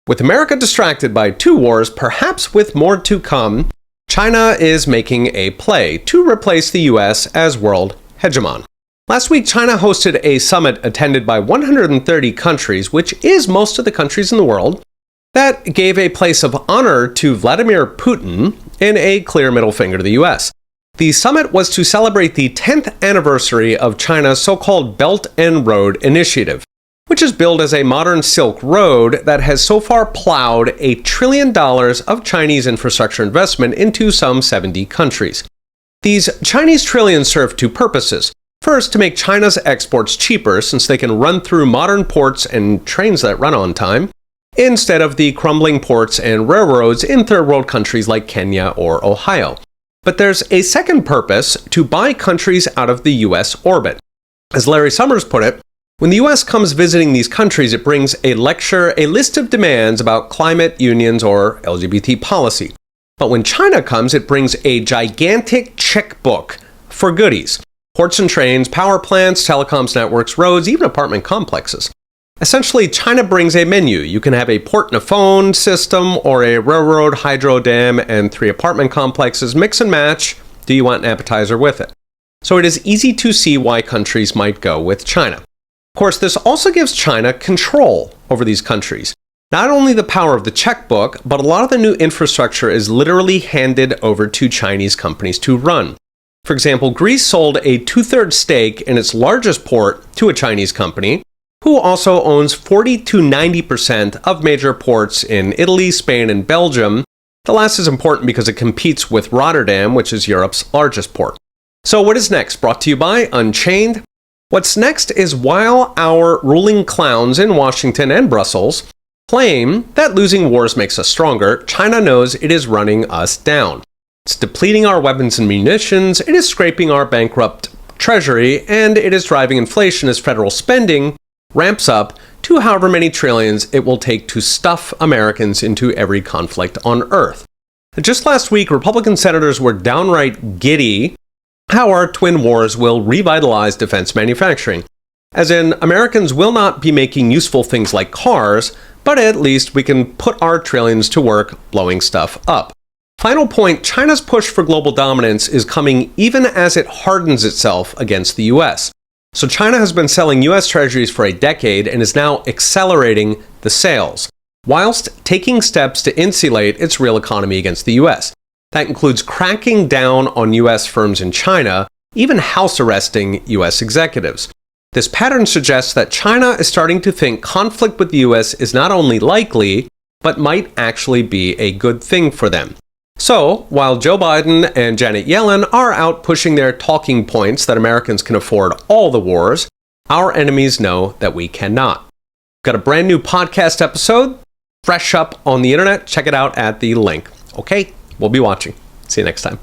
With America distracted by two wars, perhaps with more to come, China is making a play to replace the US as world hegemon. Last week, China hosted a summit attended by 130 countries, which is most of the countries in the world, that gave a place of honor to Vladimir Putin and a clear middle finger to the US. The summit was to celebrate the 10th anniversary of China's so-called Belt and Road Initiative, which is billed as a modern Silk Road that has so far plowed $1 trillion of Chinese infrastructure investment into some 70 countries. These Chinese trillions serve two purposes. First, to make China's exports cheaper since they can run through modern ports and trains that run on time, instead of the crumbling ports and railroads in third world countries like Kenya or Ohio. But there's a second purpose: to buy countries out of the US orbit. As Larry Summers put it, when the US comes visiting these countries, it brings a list of demands about climate, unions, or LGBT policy. But when China comes, it brings a gigantic checkbook for goodies: ports and trains, power plants, telecoms networks, roads, even apartment complexes. Essentially, China brings a menu. You can have a port and a phone system, or a railroad, hydro dam, and 3 apartment complexes. Mix and match. Do you want an appetizer with it? So it is easy to see why countries might go with China. Of course, this also gives China control over these countries. Not only the power of the checkbook, but a lot of the new infrastructure is literally handed over to Chinese companies to run. For example, Greece sold a 2/3 stake in its largest port to a Chinese company, who also owns 40 to 90% of major ports in Italy, Spain, and Belgium. The last is important because it competes with Rotterdam, which is Europe's largest port. So what is next? Brought to you by Unchained. What's next is, while our ruling clowns in Washington and Brussels claim that losing wars makes us stronger, China knows it is running us down. It's depleting our weapons and munitions, it is scraping our bankrupt treasury, and it is driving inflation as federal spending ramps up to however many trillions it will take to stuff Americans into every conflict on Earth. Just last week, Republican senators were downright giddy how our twin wars will revitalize defense manufacturing. As in, Americans will not be making useful things like cars, but at least we can put our trillions to work blowing stuff up. Final point: China's push for global dominance is coming even as it hardens itself against the US. So China has been selling US treasuries for a decade and is now accelerating the sales, whilst taking steps to insulate its real economy against the US. That includes cracking down on US firms in China, even house arresting US executives. This pattern suggests that China is starting to think conflict with the US is not only likely, but might actually be a good thing for them. So, while Joe Biden and Janet Yellen are out pushing their talking points that Americans can afford all the wars, our enemies know that we cannot. Got a brand new podcast episode, fresh up on the internet. Check it out at the link. Okay? We'll be watching. See you next time.